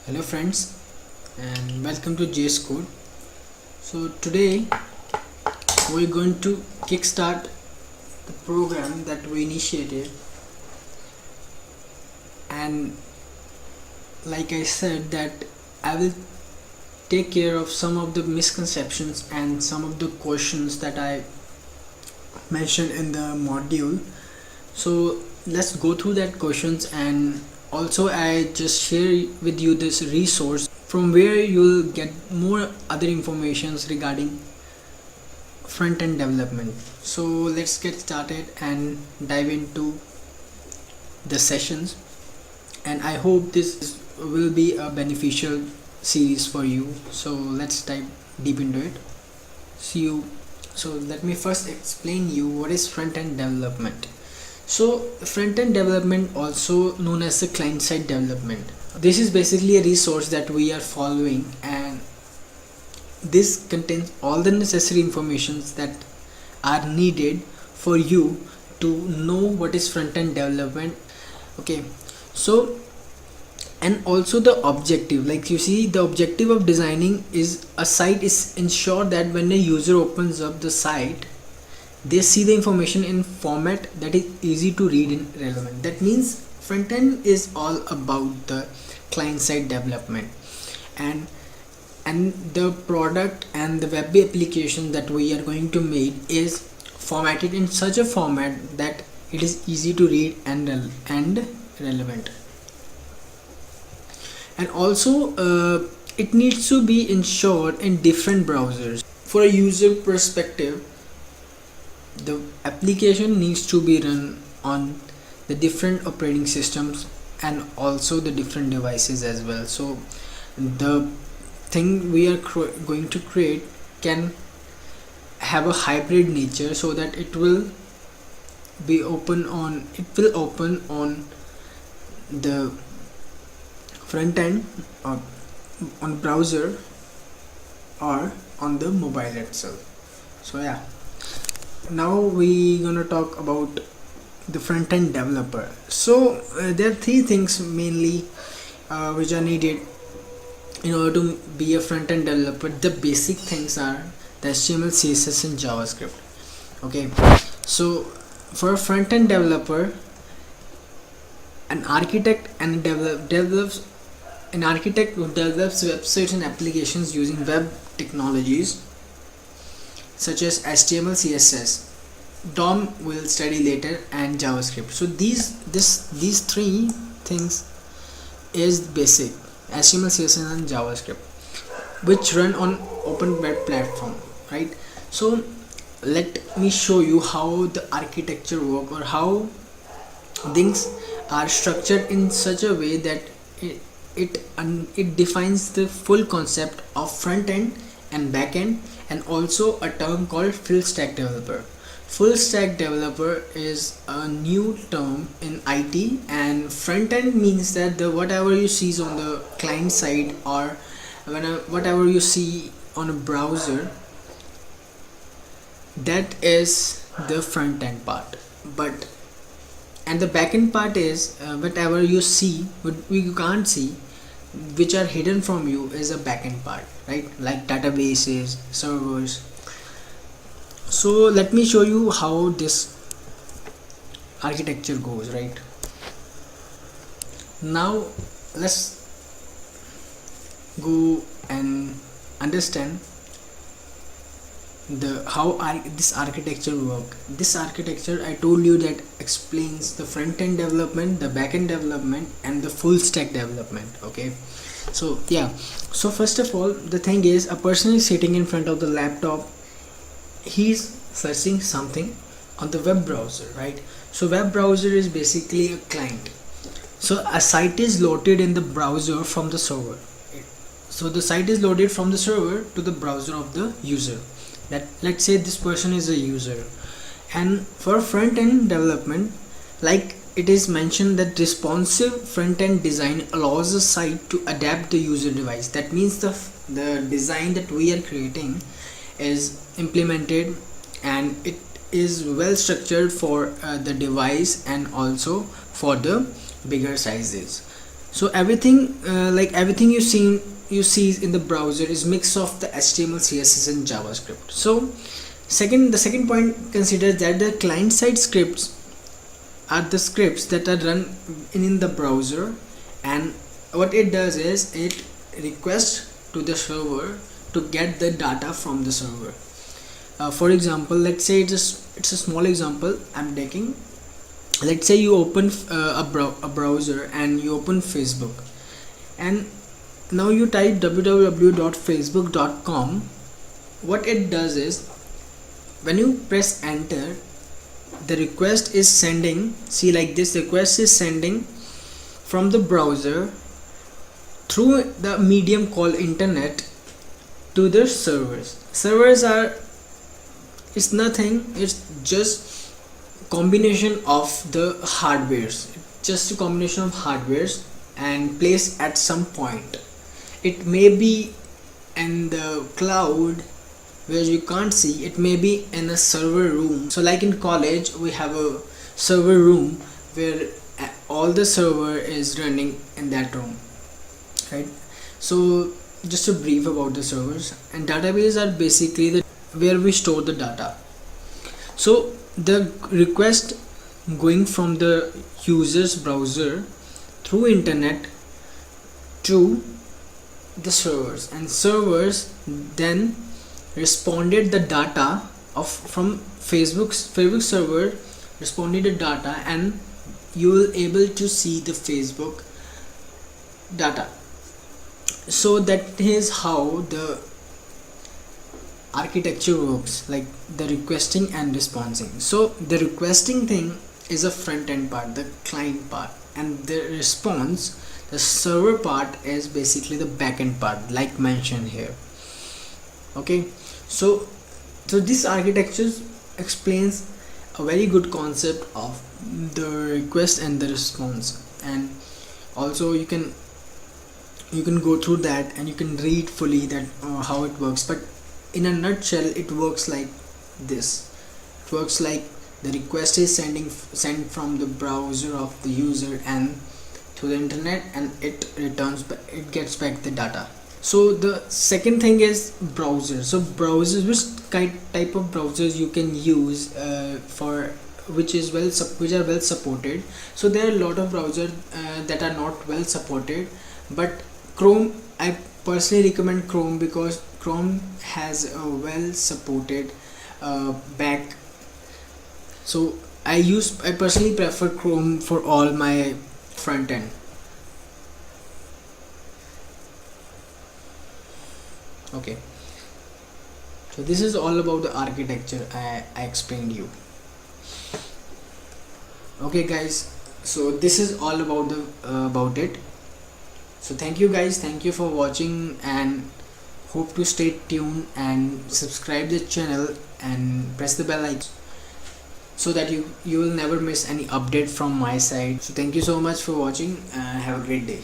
Hello friends, and welcome to JS Code. So today we're going to kickstart the program that we initiated, and like I said that I will take care of some of the misconceptions and some of the questions that I mentioned in the module. So let's go through that questions, and also I just share with you this resource from where you'll get more other informations regarding front-end development. So let's get started and dive into the sessions, and I hope this will be a beneficial series for you. So let's dive deep into it. So let me first explain you what is front-end development. So front-end development, also known as the client-side development, this is basically a resource that we are following, and this contains all the necessary informations that are needed for you to know what is front-end development. Okay, so and also the objective, like you see, the objective of designing is a site is ensure that when a user opens up the site, they see the information in format that is easy to read and relevant. That means front end is all about the client side development, and the product and the web application that we are going to make is formatted in such a format that it is easy to read and relevant. And also it needs to be ensured in different browsers. For a user perspective, the application needs to be run on the different operating systems and also the different devices as well. So the thing we are going to create can have a hybrid nature, so that it will open on the front end or on browser or on the mobile itself. So yeah, now we gonna talk about the front-end developer. So there are three things mainly which are needed in order to be a front-end developer. The basic things are the HTML, CSS and JavaScript. Okay, so for a front-end developer, an architect develops websites and applications using web technologies such as HTML, CSS, DOM will study later, and JavaScript. So these three things is basic: HTML, CSS and JavaScript, which run on open web platform, right? So let me show you how the architecture work, or how things are structured in such a way that it defines the full concept of front end and back end, and also a term called full stack developer. Full stack developer is a new term in IT, and front end means that the whatever you see on the client side, or whatever you see on a browser, that is the front end part. But and the back end part is whatever you see what you can't see, which are hidden from you, is a back end part, right? Like databases, servers. So let me show you how this architecture goes. Right now, let's go and understand how this architecture work. This architecture, I told you, that explains the front end development, the back end development and the full stack development. Okay, so yeah, so first of all, the thing is, a person is sitting in front of the laptop, he's searching something on the web browser, right? So web browser is basically a client. So a site is loaded in the browser from the server. So the site is loaded from the server to the browser of the user. That, let's say this person is a user. And for front end development, like it is mentioned, that responsive front end design allows the site to adapt the user device. That means the design that we are creating is implemented, and it is well structured for the device and also for the bigger sizes. So everything everything you see in the browser is mix of the HTML, CSS and JavaScript. So the second point considers that the client side scripts are the scripts that are run in the browser, and what it does is it requests to the server to get the data from the server. For example, let's say it's a small example I'm taking. Let's say you open a browser and you open Facebook, and now you type www.facebook.com. What it does is when you press enter, the request is sending, see like this, request is sending from the browser through the medium called internet to the servers. Servers are, it's nothing, it's just combination of the hardwares, just a combination of hardwares and placed at some point. It may be in the cloud where you can't see, it may be in a server room. So like in college we have a server room where all the server is running in that room, right? So just a brief about the servers. And databases are basically the where we store the data. So the request going from the user's browser through internet to the servers, and servers then responded the data of from Facebook server, responded the data, and you will able to see the Facebook data. So that is how the architecture works, like the requesting and responding. So the requesting thing is a front end part, the client part, and the response, the server part, is basically the back end part, like mentioned here. Okay, so this architecture explains a very good concept of the request and the response, and also you can go through that and you can read fully that how it works. But in a nutshell, it works like this. It works like the request is sent from the browser of the user and to the internet, and it gets back the data. So the second thing is browsers. So browsers, which type of browsers you can use for which are well supported. So there are a lot of browsers that are not well supported, but Chrome, I personally recommend Chrome because Chrome has a well supported back. So I personally prefer Chrome for all my front end. Okay, so this is all about the architecture I explained you. Okay guys, so this is all about it. So thank you guys, thank you for watching, and hope to stay tuned and subscribe the channel and press the bell icon so that you will never miss any update from my side. So thank you so much for watching. Have a great day.